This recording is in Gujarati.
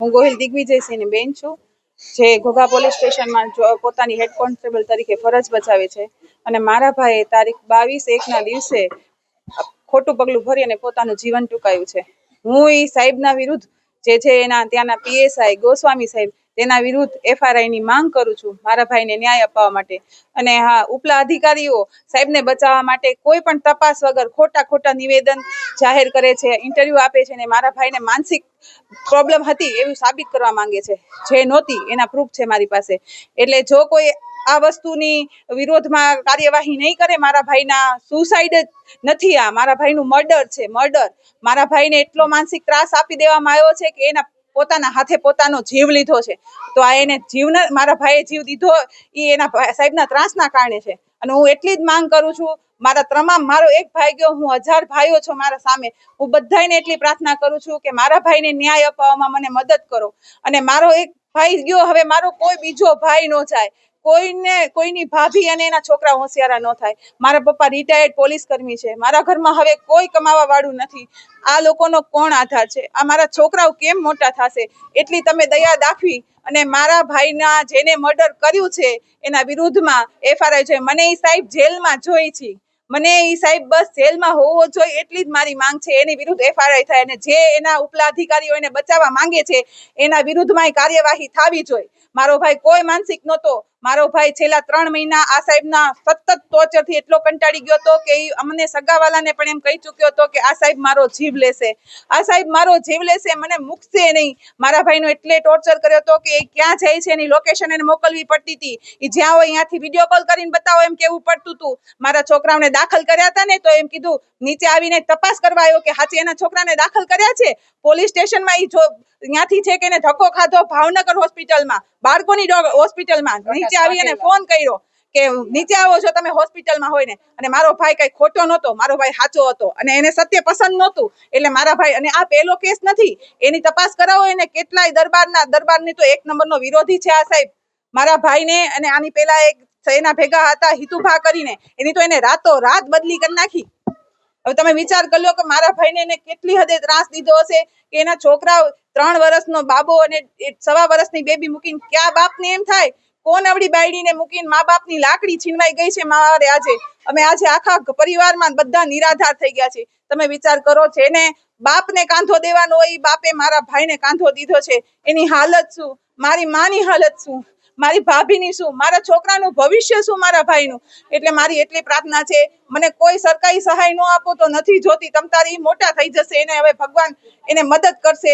હું ગોહિલ દિગ્વિજયસિંહની બેન છું, જે ઘોઘા પોલીસ સ્ટેશનમાં પોતાની હેડ કોન્સ્ટેબલ તરીકે ફરજ બજાવે છે. અને મારા ભાઈએ તારીખ 22/1ના દિવસે ખોટું પગલું ભરી અને પોતાનું જીવન ટૂંકાયું છે. હું એ સાહેબના વિરુદ્ધ જે એના ત્યાંના PSI ગોસ્વામી સાહેબ તેના વિરુદ્ધ FRI માંગ કરું છું, મારા ભાઈને ન્યાય અપાવવા માટે. અને હા, ઉપલા અધિકારીઓ સાહેબને બચાવવા માટે કોઈ પણ તપાસ વગર ખોટા નિવેદન જાહેર કરે છે, ઇન્ટરવ્યુ આપે છે, અને મારા ભાઈને માનસિક પ્રોબ્લેમ હતી એવું સાબિત કરવા માંગે છે, જે નહોતી એના પ્રૂફ છે મારી પાસે. એટલે જો કોઈ આ વસ્તુની વિરોધમાં કાર્યવાહી નહીં કરે, મારા ભાઈના સુસાઇડ જ નથી, આ મારા ભાઈનું મર્ડર છે, મર્ડર. મારા ભાઈને એટલો માનસિક ત્રાસ આપી દેવામાં આવ્યો છે કે એના પોતાના હાથે પોતાનો જીવ લીધો છે. તો આ એને મારા ભાઈએ જીવ દીધો એ એના સાહેબના ત્રાસના કારણે છે. અને હું એટલી જ માંગ કરું છું, મારો એક ભાઈ ગયો, હું 1000 ભાઈઓ છો મારા સામે. હું બધાને એટલી પ્રાર્થના કરું છું કે મારા ભાઈને ન્યાય અપાવવામાં મને મદદ કરો. અને મારો એક ભાઈ ગયો, હવે મારો કોઈ બીજો ભાઈ ન જાય, કોઈની ભાભી અને એના છોકરા હોશિયારા ન થાય. મારા પપ્પા રિટાયર્ડ પોલીસ કર્મી છે, મારા ઘરમાં હવે કોઈ કમાવા વાળું નથી. આ લોકોનો કોણ આધાર છે? આ મારા છોકરાઓ કેમ મોટા થશે? એટલી તમે દયા દાખવી અને મારા ભાઈના જેને મર્ડર કર્યું છે એના વિરુદ્ધમાં FRI જોઈએ. મને એ સાહેબ જેલમાં જોઈ છે, મને એ સાહેબ બસ જેલમાં હોવો જોઈએ, એટલી જ મારી માંગ છે. એની વિરુદ્ધ FRI થાય અને જે એના ઉપલા અધિકારીઓ એને બચાવવા માંગે છે એના વિરુદ્ધમાં કાર્યવાહી થવી જોઈએ. મારો ભાઈ કોઈ માનસિક નહોતો. મારો ભાઈ છેલ્લા 3 મહિના આ સાહેબના સતત ટોર્ચરથી એટલો કંટાળી ગયો હતો કે અમને સગાવાલાને પણ એમ કહી ચૂક્યો હતો કે આ સાહેબ મારો જીવ લેશે, આ સાહેબ મારો જીવ લેશે, મને મૂકશે નહીં. મારા ભાઈનો એટલે ટોર્ચર કર્યો હતો કે એ ક્યાં જાય છે એની લોકેશન એને મોકલવી પડતી હતી. એ જ્યાં હોય ત્યાંથી વિડીયો કોલ કરીને બતાવો એમ કેવું પડતું હતું. મારા છોકરાઓને દાખલ કર્યા હતા ને તો એમ કીધું, નીચે આવીને તપાસ કરવા આવ્યો કે સાચે એના છોકરાને દાખલ કર્યા છે. પોલીસ સ્ટેશનમાં ત્યાંથી છે કે એને ધક્કો ખાધો ભાવનગર હોસ્પિટલમાં, બાળકોની હોસ્પિટલમાં. નીચે આવી અને ફોન કર્યો કે નીચે આવો છો તમે હોસ્પિટલમાં હોય ને. અને મારો ભાઈ કઈ ખોટો નહોતો, મારો ભાઈ સાચો હતો અને એને સત્ય પસંદ નહોતું. એટલે મારા ભાઈ, અને આ પહેલો કેસ નથી, એની તપાસ કરાવો. એને કેટલાય દરબારની તો 1 નંબરનો વિરોધી છે આ સાહેબ મારા ભાઈને. અને આની પહેલા એક એના ભેગા હતા હિતુભા કરીને, એની તો એને રાત બદલી કરી નાખી. હવે તમે વિચાર કરી લો કે મારા ભાઈને એને કેટલી હદે ત્રાસ દીધો હશે કે એના છોકરા 3 વર્ષનો બાબો અને 1.25 વર્ષની બેબી મૂકીને ક્યાં બાપને એમ થાય કોણ અવળી બાયડીને મૂકીને મા બાપની લાકડી છીનવાઈ ગઈ છે. મારે આજે આખા પરિવારમાં બધા નિરાધાર થઈ ગયા છે. તમે વિચાર કરો, જેને બાપને કાંધો દેવાનો હોય એ બાપે મારા ભાઈને કાંધો દીધો છે. એની હાલત શું, મારી માની હાલત શું, મારી ભાભીની શું, મારા છોકરાનું ભવિષ્ય શું, મારા ભાઈનું. એટલે મારી એટલી પ્રાર્થના છે, મને કોઈ સરકારી સહાય ન આપો તો નથી જોતી. તમ તારી મોટા થઈ જશે, એને હવે ભગવાન એને મદદ કરશે.